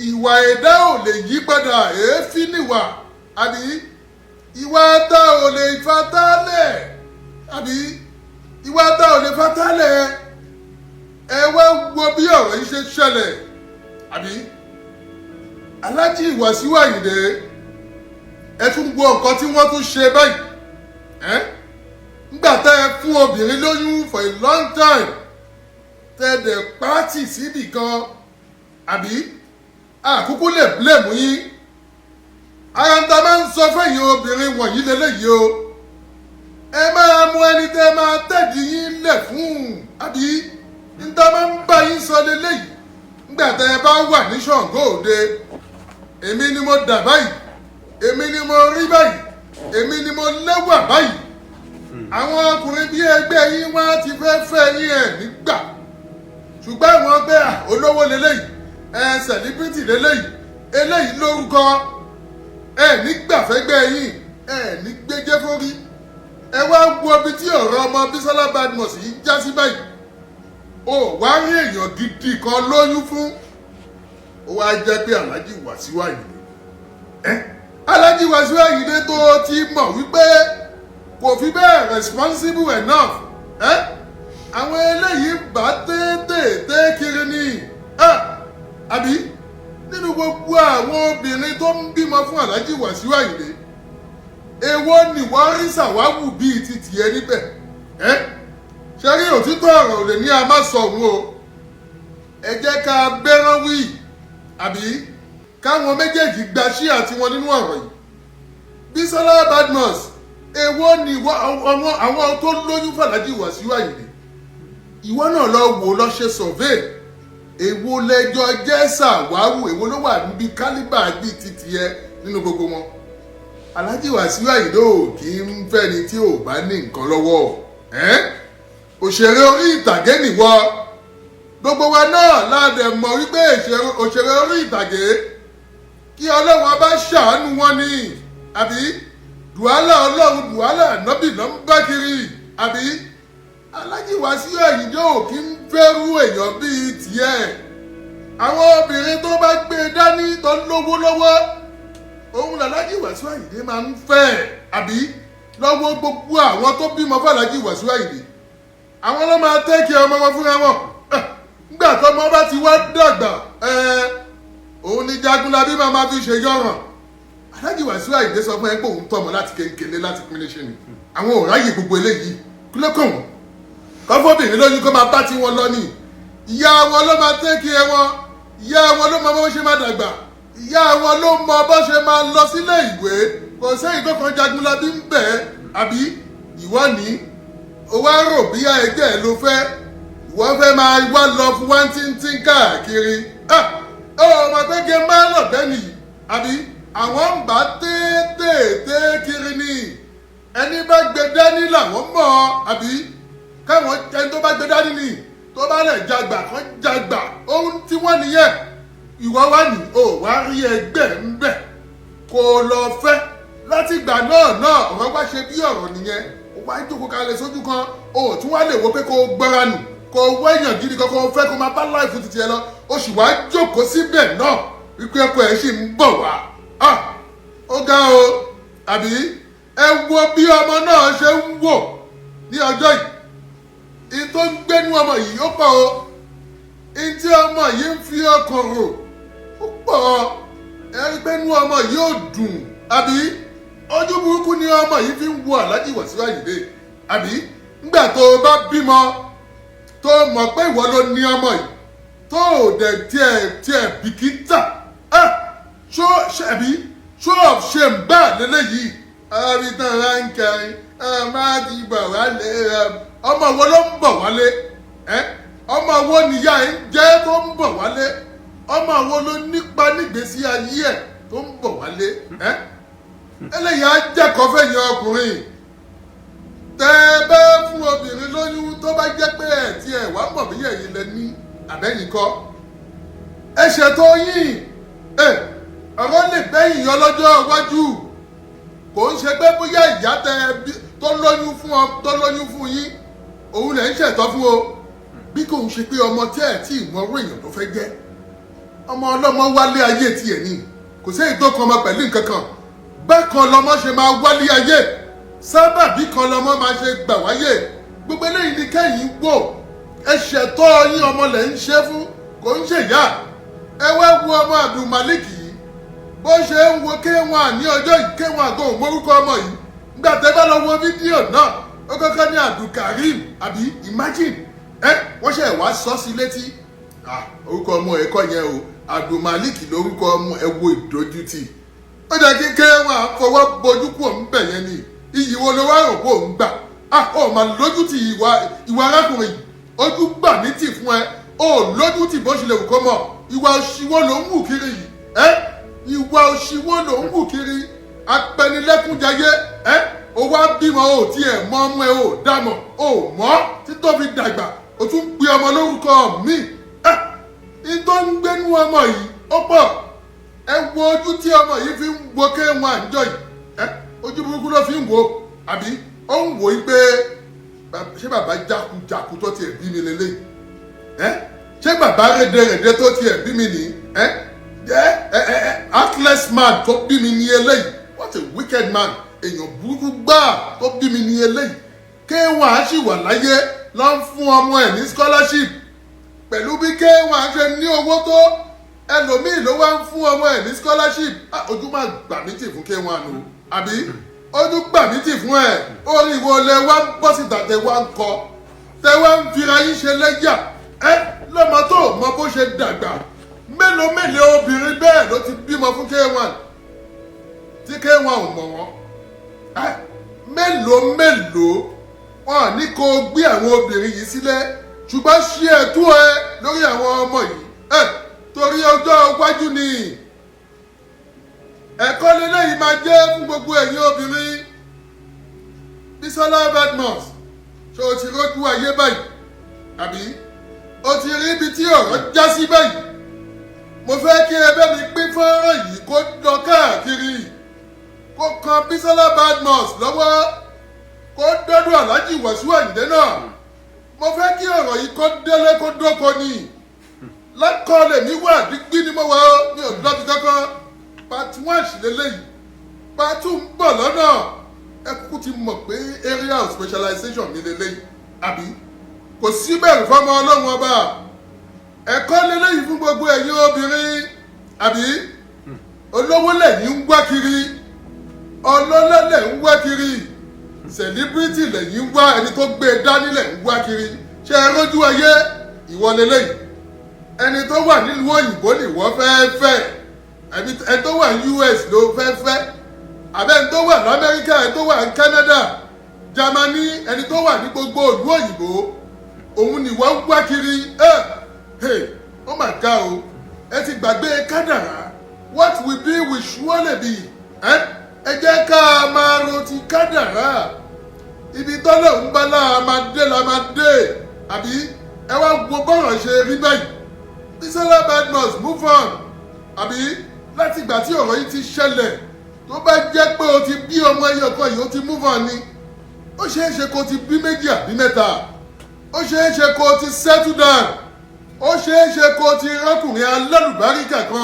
Ìwà ẹ̀dá ò lè yí padà, èéfín níwà. àbí ìwà tá ò lè fatálẹ̀ àbí ìwà tá ò lè fatálẹ̀ ẹ wá wo bí ọ̀rọ̀ yìí ṣe ṣẹlẹ̀ àbí Alhaji Wasiu Ayinde ẹ tún gbọ́ nǹkan tí wọ́n tún ṣe báyìí nígbà tẹ́ ẹ fún obìnrin lóyún for a long time tẹ́ ẹ dẹ̀ pàtì síbì kan àbí àkúkú lè blame yín ara ń ta máa ń sọ fẹ́yìn obìnrin wọ̀nyí lélẹ́yìí o ẹ máa mú ẹni tẹ́ máa tẹ̀dí yín lẹ̀ fún àbí ń ta máa ń bá yín sọ lélẹ́yìí nígbà tẹ́ ẹ bá wà ní Ṣàngó Òde èmi ni mo dà báyìí èmi ni mo rí báyìí èmi ni mo lẹ́wà báyìí àwọn ọkùnrin bí ẹgbẹ́ yín wá ti fẹ́ fẹ́ yín ẹ̀ nígbà ṣùgbọ́n àwọn ọgbẹ́ olówó lélẹ́yìí celebrity lélẹ́yìí eléyìí lórúkọ nígbàfẹ́gbẹ́ yín ní gbẹ́jẹ́ fórí ẹ wá wo ibi tí ọ̀rọ̀ ọmọ Bísọ́lá Badmus yìí já sí báyìí ó wá rí èèyàn gidi kan lóyún fún ó wá jẹ́ pé Alhaji Wasiu Ayinde Alhaji Wasiu Ayinde tó ti mọ̀ wípé kò fi bẹ́ẹ̀ responsible enough àwọn eléyìí bá tètè kiri ni àbí nínú gbogbo àwọn obìnrin tó ń bímọ fún Alhaji Wasiu Ayinde èwo ni wọ́n rí ṣàwáwù bíi ti tiẹ̀ níbẹ̀ ṣe rí òtítọ́ ọ̀rọ̀ ò lè ní a má sọ òun o ẹ jẹ́ ká bẹ́ràn wí àbí káwọn méjèèjì gba ṣíà tiwọn nínú ọ̀rọ̀ yìí Bísọ́lá Badmus èwo ni àwọn tó lóyún fún Alhaji Wasiu Ayinde ìwọ náà lọ wò lọ ṣe survey èwo lẹjọ jẹ́ ṣàwáwù èwo ló wà níbi kálíbà bíi títì ẹ nínú gbogbo wọn Alhaji Wasiu Ayinde ò kì í fẹ́ni tí ò bá ní nǹkan lọ́wọ́ òṣèré orí ìtàgé nìwọ gbogbo wa náà ládẹ mọ̀ wípé òṣèré orí ìtàgé kí Ọlọ́run bá ṣàánú wọn ni àbí dùhálà Ọlọ́run dùhálà nọ́bì ló ń bá kiri àbí Alhaji Wasiu Ayinde ò kí ń fẹ́rú èèyàn bíi tiẹ̀ àwọn obìnrin tó bá gbé dání tó lówó lọ́wọ́ òun Alhaji Wasiu Ayinde máa ń fẹ́ àbí lọ́wọ́ gbogbo àwọn tó bímọ fún Alhaji Wasiu Ayinde àwọn ló máa tẹ́kì ọmọ wọn fúnra wọn nígbà tó ọmọ bá ti wá dàgbà òun ni Jagunlabi máa fi ṣe yọ̀ràn Alhaji Wasiu Ayinde sọ fún ẹ pé òun tọmọ láti kékeré láti pinnu ṣe ni àwọn ò ráyè gbogbo eléyìí kúlẹ́kàn wọn kọ́fọ́bìnrin lóyún kó máa bá tí wọn lọ ní ìyá wọn ló máa tẹ́kì ẹ wọn ìyá wọn ló mọ bó ṣe máa dàgbà ìyá wọn ló mọ bó ṣe máa lọ sílé ìwé kò sẹ́yìn tó kan Jagunlabi ń bẹ̀ àbí ìwọ ní o wá rò bí ẹgbẹ́ ẹ ló fẹ́ ìwọ fẹ́ máa wá lọ fún wá tí káàkiri ọmọ gbẹ́gẹ́ máa lọ bẹ́ẹ̀ni àbí àwọn ń bá tètè kiri ni ẹni bá gbé dání làwọn mọ̀ àbí káwọn ẹni tó bá gbé dání ni tó bá lẹ̀ jagbà kan jagbà ohun tí wọ́n nìyẹn ìwọ wá ní o wá rí ẹgbẹ́ ń bẹ̀ kó lọ fẹ́ láti ìgbà náà ọ̀rọ̀ wá ṣe bí ọ̀rọ̀ nìyẹn o wá jókòó kalẹ̀ sójú kan o tún wá lè wo pé kó gbọ́ra nù kó wẹ́yàn gidi kan kó fẹ́ kó máa bá láìfù títí ẹ lọ o sì wá jókòó síbẹ̀ náà wípé ẹ̀kọ́ ẹ̀ sì ń bọ̀ wá ó ga o àbí ẹ wo bí ọmọ náà ṣe ń wò ní ọjọ́ yìí in tó ń gbénú ọmọ yìí ó pọ̀ o in tí ọmọ yìí ń fi ọkàn rò ó pọ̀ ẹ̀rí gbénú ọmọ yìí ó dùn àbí ojú burúkú ni ọmọ yìí fi ń wo Alhaji Wasiu Ayinde àbí nígbà tó o bá bímọ tó mọ̀ pé ìwọ ló ní ọmọ yìí tó o dẹ̀ tiẹ̀ bìkítà show of shame bá lélẹ́yìí àbítàn ránkẹrin máa ti bọ̀ wálé ọmọ wo ló ń bọ̀ wálé ọmọ wo nìyá ẹ̀ ń jẹ́ tó ń bọ̀ wálé ọmọ wo ló nípa nígbésí ayé ẹ̀ tó ń bọ̀ wálé eléyìí á jẹ́kọ̀ọ́ fẹ̀yìn ọkùnrin tẹ́ ẹ bá fún obìnrin lóyún tó bá jẹ́ pé ẹ̀ tí ẹ̀ wá mọ̀ bí ẹ̀yin lẹ ní àbẹ́yìn kọ́ ẹ ṣètò yín ọ̀rọ̀ lè bẹ́yìn yọ lọ́jọ́ iwájú kò ń ṣe pé bóyá ìyá tó lóyún fún yín òun lẹ̀ ń ṣètọ́ fún o bí kò ń ṣe pé ọmọ tí ẹ̀ tí ìmọ̀ owó èèyàn tó fẹ́ jẹ́ ọmọ ọlọ́mọ wálé ayé tiẹ̀ ni kò sí èyí tó kan ọmọ pẹ̀lú nǹkan kan bákan lọmọ ṣe máa wálé ayé sábàbí kan lọmọ máa ṣe gbà wáyé gbogbo eléyìí ni kẹ́yìn wò ẹ̀ṣẹ̀ tó yín ọmọ lẹ̀ ń ṣe fún kò ń ṣèyá ẹ wá wo ọmọ Abdulmalik yìí bó ṣe ń wo K1 ní ọjọ́ yìí K1 àgọ́ òmórúkọ ọmọ yìí nígbà tẹ́ bá lọ wo fídíò náà ó kọ́kọ́ ní Abdulkareem àbí imagine wọ́n ṣe wá sọ sí létí orúkọ ọmọ ẹ̀kọ́ yẹn o Abdulmalik lórúkọ ọmọ ẹ wo ìdójútì ó jẹ́ kí K1 fọwọ́ bojú kú òun bẹ̀ yẹn ni iyì wo ló wá rò pé òun gbà ó mà lójútì ìwà arákùnrin yìí ojú gbà mí tì fún ẹ ó lójútì bó ṣe lè wù kó mọ̀ ìwà òṣìwọ́ ló ń wù kiri yìí ìwà òṣìwọ́ ló ń wù kiri apẹnilẹ́kúnjayé ó wá bímọ ó tiẹ̀ mọ ọmọ ẹ ó dàmọ̀ ó mọ́ títọ́ fi dàgbà ó tún pe ọmọ lórúkọ mi ìtọ́ ń gbénú ọmọ yìí ó pọ̀ ẹ wo ojú tí ọmọ yìí fi ń wo K1 àjọ yìí ojú burúkú ló fi ń wo àbí ó ń wò ó pé ṣé bàbá jákujàku tó tiẹ̀ bí mi lélẹ́yìí ṣé bàbá rèdèrèdè tó tiẹ̀ bí mi nìyí heartless man tó bí mi ní eléyìí what a wicked man èèyàn burúkú gbáà tó bí mi ní eléyìí K1 sì wà láyé ló ń fún ọmọ ẹ̀ ní scholarship pẹ̀lú bí K1 ṣe ní owó tó ẹlòmíì ló wá ń fún ọmọ ẹ̀ ní scholarship ojú máa gbà mí tì fún K1 o àbí ojú gbà mí tì fún ẹ̀ orí ìwọ lẹ wá ń bọ́ síta tẹ wá ń kọ tẹ wá ń fira yín ṣe lẹ́yà lọ́mọ tó mọ bó ṣe dàgbà mélòó obìnrin bẹ́ẹ̀ ló ti bímọ fún K1 tí K1 ò mọ̀ wọ́n mélòó wọn ní kó gbé àwọn obìnrin yìí sílẹ̀ ṣùgbọ́n ṣí ẹ̀tọ́ ẹ lórí àwọn ọmọ yìí torí ọjọ́ iwájú ni ẹ̀kọ́ lélẹ́yìí máa jẹ́ fún gbogbo ẹ̀yin obìnrin Bisola Badmus ṣé o ti rójú ayé báyìí àbí o ti rí ibi tí ọ̀rọ̀ já sí báyìí mo fẹ́ kí ẹbẹ́ mi pín fọ́nrán yìí kó lọ káàkiri kó kan Bisola Badmus lọ́wọ́ kó dọ́dọ̀ Alhaji Wasiu Ayinde náà mo fẹ́ kí ọ̀rọ̀ yìí kó délé kó dóko ni lákọọ́lẹ̀ mi wà dígbí ni mo wà ó ní òdúrà ti kankan part 1 sì lélẹ́yìí part 2 ń bọ̀ lọ́nà ẹ kúkú ti mọ̀ pé area of specialization mi lélẹ́yìí àbí kò sí bẹ̀rù fọ́mọ ọlọ́run ọba ẹ̀kọ́ lélẹ́yìí fún gbogbo ẹ̀yin obìnrin àbí olówó lẹ́yìn ń wá kiri ọlọ́lá lẹ̀ ń wá kiri celebrity lẹ́yìn ń wá ẹni tó gbé e dání lẹ̀ ń wá kiri ṣe é rójú ayé ìwọ lélẹ́yìí ẹni tó wà nílùú òyìnbó ni wọ́n fẹ́ ẹni tó wà ní US ló fẹ́ àbẹ́ ẹni tó wà ní Amẹ́ríkà ẹni tó wà ní Canada Germany ẹni tó wà ní gbogbo ìlú òyìnbó òun ni wọ́n ń wá kiri ó mà ga o ẹ ti gbàgbé kádàrá what will be will surely be ẹ jẹ́ ká máa ro ti kádàrá ibi tọ́lọ̀ ń bá láà máa dé la máa dé àbí ẹ wá wo bọ́rọ̀ ṣe rí báyìí Bisola Badmus move on àbí láti ìgbà tí ọ̀rọ̀ yìí ti ṣẹlẹ̀ tó bá jẹ́ pé o ti bí ọmọ ẹyọ kan yìí o ti move on ni ó ṣeé ṣe kó o ti bí méjì àbí mẹ́ta ó ṣeé ṣe kó o ti settle down ó ṣeé ṣe kó o ti rọ́kùnrin alálùbáríkà kan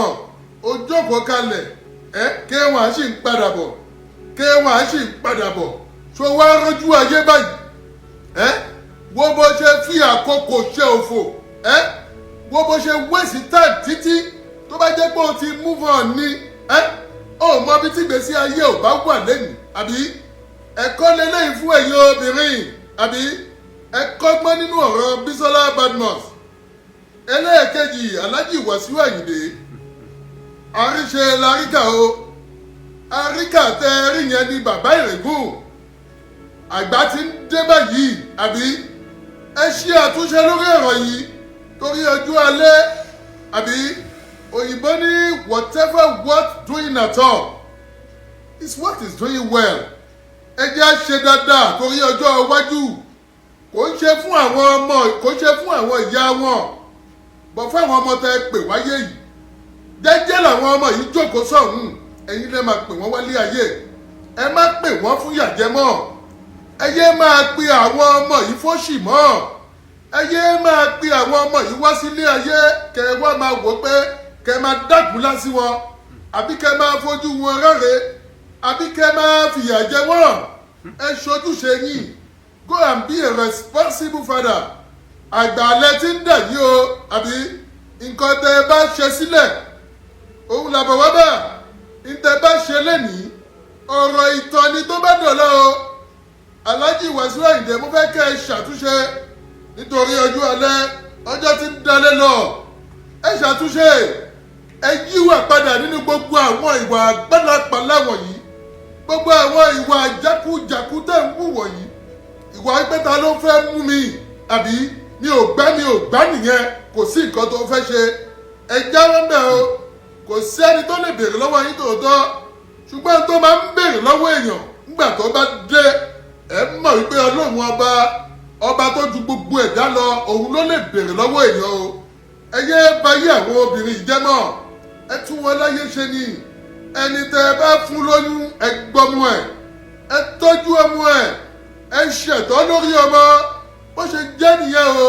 ó jókòó kalẹ̀ K1 sì ń padà bọ̀ K1 sì ń padà bọ̀ ṣó wá rójú ayé báyìí wo bó ṣe fi àkókò ṣe òfò wo bó ṣe wéṣì time títí tó bá jẹ́ pé o ti move on ni ó mọ bí tí gbèsè ayé ò bá wà lẹ́yìn àbí ẹ̀kọ́ lélẹ́yìn fún ẹ̀yin obìnrin àbí ẹ̀kọ́ gbọ́n nínú ọ̀rọ̀ Bisola Badmus ẹlẹ́ẹ̀kejì Alhaji Wasiu Ayinde àríṣe láríkà o àríkà tẹ rí yẹn ní bàbá ìrègùn àgbà ti ń dé báyìí àbí ẹ ṣe àtúnṣe lórí ọ̀rọ̀ yìí torí ọjọ́ alẹ́ àbí òyìnbó ní whatever worth doing at all is what is doing well ẹ jẹ́ á ṣe dáadáa torí ọjọ́ iwájú kò ń ṣe fún àwọn ọmọ kò ń ṣe fún àwọn ìyá wọn bọ̀ fún àwọn ọmọ tẹ pè wáyé yìí jẹ́jẹ́ làwọn ọmọ yìí jókòó sọ̀hún ẹ̀yin lè máa pè wọ́n wálé ayé ẹ má pè wọ́n fún yàjẹ́ mọ́ ẹ yé máa pe àwọn ọmọ yìí fóṣì mọ́ ẹ yé máa pe àwọn ọmọ yìí wá sílé ayé kẹ wá máa wò pé kẹ máa dàgúnlá sí wọn àbí kẹ máa fojú wọn rẹ́rẹ́ àbí kẹ́ máa fìyà jẹ wọ́n. Ẹ ṣojúṣe yín. Go and be a responsible father. Àgbàlẹ̀ tí ń dà yí o, àbí nǹkan tẹ́ ẹ bá ṣe sílẹ̀ òun làbọ̀ wá bá. Ntẹ́ bá ṣe lénìí ọ̀rọ̀ ìtọ́ni tó bá dọ̀la o. Alhaji Wasiu Ayinde mo fẹ́ kẹ́ ẹ ṣàtúnṣe nítorí ọjọ́ alẹ́ ọjọ́ tí ń dalẹ̀ lọ. Ẹ ṣàtúnṣe, ẹ yíwà padà nínú gbogbo àwọn ìwà àgbàlápàlà wọ̀nyí, gbogbo àwọn ìwà jákujàku tẹ̀ ń wù wọ̀nyí. Ìwà pé ta ló fẹ́ mú mi, àbí mi ò gbá nìyẹn, kò sí nǹkan tó fẹ́ ṣe. Ẹ jáwọ́ bẹ́ẹ̀ o, kò sí ẹni tó lè béèrè lọ́wọ́ yín tòótọ́, ṣùgbọ́n tó máa ń béèrè lọ́wọ́ èèyàn nígbà tó bá dé ẹ mọ̀ wípé Ọlọ́run ọba tó ju gbogbo ẹ̀dá lọ, òun ló lè béèrè lọ́wọ́ èèyàn o. Ẹ yé báyé àwọn obìnrin ìjẹ́mọ̀, ẹ tún wọn láyé ṣe ni. Ẹni tẹ́ ẹ bá fún lóyún ẹ gbọ́mú ẹ̀, ẹ tọ́jú ọmọ ẹ̀, ẹ ṣẹ̀tọ́ lórí ọmọ, bó ṣe jẹ́ nìyẹn o.